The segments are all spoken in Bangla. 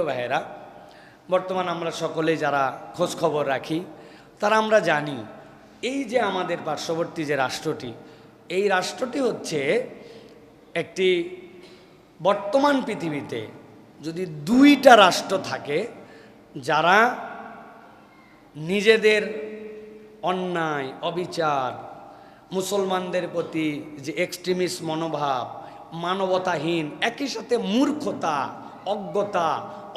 ভাইয়েরা, বর্তমান আমরা সকলেই যারা খোঁজ খবর রাখি তারা আমরা জানি এই যে আমাদের পার্শ্ববর্তী যে রাষ্ট্রটি, এই রাষ্ট্রটি হচ্ছে একটি বর্তমান পৃথিবীতে যদি দুইটা রাষ্ট্র থাকে যারা নিজেদের অন্যায় অবিচার, মুসলমানদের প্রতি যে এক্সট্রিমিস্ট মনোভাব, মানবতাহীন, একই সাথে মূর্খতা, অজ্ঞতা,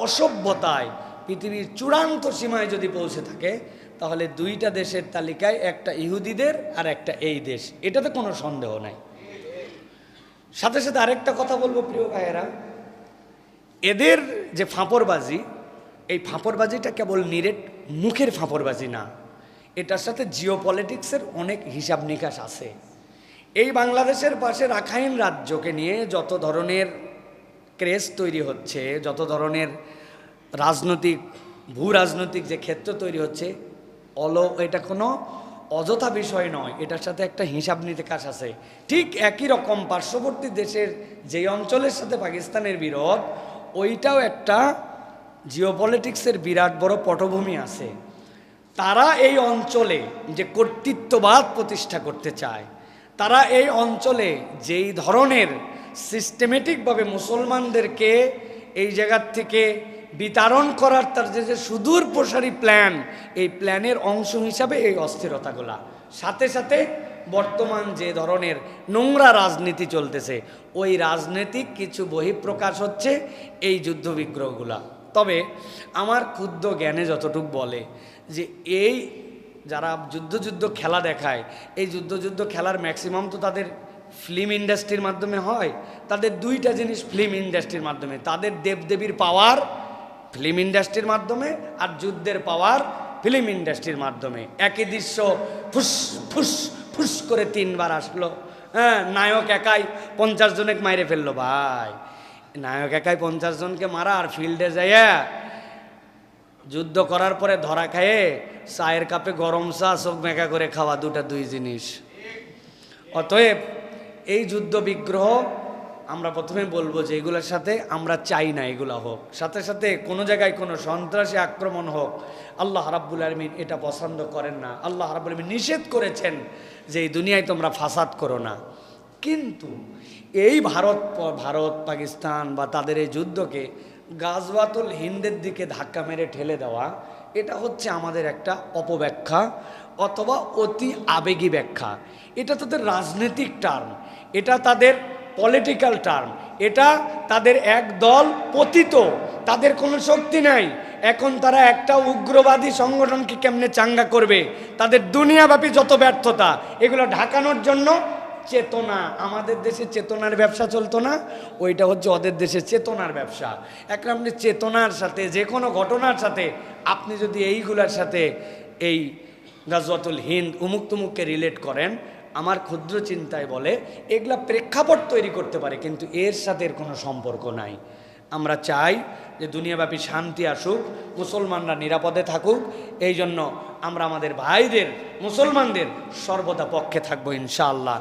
অসভ্যতায় পৃথিবীর চূড়ান্ত সীমায় যদি পৌঁছে থাকে, তাহলে দুইটা দেশের তালিকায় একটা ইহুদিদের আর একটা এই দেশ, এটাতে কোনো সন্দেহ নাই। সাথে সাথে আরেকটা কথা বলবো প্রিয় ভাইয়েরা, এদের যে ফাঁপড়বাজি, এই ফাঁপড়বাজিটা কেবল নিরেট মুখের ফাঁপড়বাজি না, এটার সাথে জিওপলিটিক্সের অনেক হিসাব নিকাশ আছে। এই বাংলাদেশের পাশে রাখাইন রাজ্যকে নিয়ে যত ধরনের ক্রেজ তৈরি হচ্ছে, যত ধরনের রাজনৈতিক ভূ রাজনৈতিক যে ক্ষেত্র তৈরি হচ্ছে, এটা কোনো অযথা বিষয় নয়, এটার সাথে একটা হিসাব নিকাশ আছে। ঠিক একই রকম পার্শ্ববর্তী দেশের যেই অঞ্চলের সাথে পাকিস্তানের বিরোধ, ওইটাও একটা জিওপলিটিক্সের বিরাট বড় পটভূমি আছে। তারা এই অঞ্চলে যে কর্তৃত্ববাদ প্রতিষ্ঠা করতে চায়, তারা এই অঞ্চলে যেই ধরনের সিস্টেমেটিকভাবে মুসলমানদেরকে এই জায়গার থেকে বিতাড়ন করার তার যে সুদূর প্রসারী প্ল্যান, এই প্ল্যানের অংশ হিসাবে এই অস্থিরতাগুলা, সাথে সাথে বর্তমান যে ধরনের নোংরা রাজনীতি চলতেছে, ওই রাজনৈতিক কিছু বহিঃপ্রকাশ হচ্ছে এই যুদ্ধবিগ্রহগুলা। তবে আমার ক্ষুদ্র জ্ঞানে যতটুকু বলে যে এই যারা যুদ্ধ খেলা দেখায়, এই যুদ্ধ খেলার ম্যাক্সিমাম তো তাদের ফিল্ম ইন্ডাস্ট্রির মাধ্যমে হয়। তাদের দুইটা জিনিস ফিল্ম ইন্ডাস্ট্রির মাধ্যমে, তাদের দেবদেবীর পাওয়ার ফিল্ম ইন্ডাস্ট্রির মাধ্যমে, আর যুদ্ধের পাওয়ার ফিল্ম ইন্ডাস্ট্রির মাধ্যমে। একই দৃশ্য ফুস ফুস ফুস করে 3 বার আসলো, হ্যাঁ, নায়ক একাই 50 জনকে মাইরে ফেললো। ভাই, নায়ক একাই 50 জনকে মারা, আর ফিল্ডে যাইয়া যুদ্ধ করার পরে ধরা খায়ে চায়ের কাপে গরম চা চোখ মেকা করে খাওয়া, দুই জিনিস। অতএব এই যুদ্ধ বিগ্রহ আমরা প্রথমে বলবো যে এগুলোর সাথে আমরা চাই না এগুলো হোক, সাথে সাথে কোনো জায়গায় কোনো সন্ত্রাসী আক্রমণ হোক, আল্লাহ রাব্বুল আলামিন এটা পছন্দ করেন না। আল্লাহ রাব্বুল আলামিন নিষেধ করেছেন যে এই দুনিয়ায় তোমরা ফাসাদ করো না। কিন্তু এই ভারত পাকিস্তান বা তাদের এই যুদ্ধকে গাজওয়াতুল হিন্দের দিকে ধাক্কা মেরে ঠেলে দেওয়া, এটা হচ্ছে আমাদের একটা অপব্যাখ্যা অথবা অতি আবেগী ব্যাখ্যা। এটা তাদের রাজনৈতিক টার্ম, এটা তাদের পলিটিক্যাল টার্ম, এটা তাদের এক দল পতিত, তাদের কোনো শক্তি নাই। এখন তারা একটা উগ্রবাদী সংগঠনকে কেমনে চাঙ্গা করবে, তাদের দুনিয়াব্যাপী যত ব্যর্থতা, এগুলো ঢাকানোর জন্য চেতনা, আমাদের দেশে চেতনার ব্যবসা চলতো না, ওইটা হচ্ছে ওদের দেশে চেতনার ব্যবসা। এখন আপনি চেতনার সাথে যে কোনো ঘটনার সাথে আপনি যদি এইগুলার সাথে এই গাজওয়াতুল হিন্দ উমুক তুমুককে রিলেট করেন, আমার ক্ষুদ্র চিন্তায় বলে এগুলা প্রেক্ষাপট তৈরি করতে পারে, কিন্তু এর সাথে এর কোনো সম্পর্ক নাই। আমরা চাই যে দুনিয়াব্যাপী শান্তি আসুক, মুসলমানরা নিরাপদে থাকুক, এই জন্য আমরা আমাদের ভাইদের মুসলমানদের সর্বদা পক্ষে থাকবো ইনশাআল্লাহ।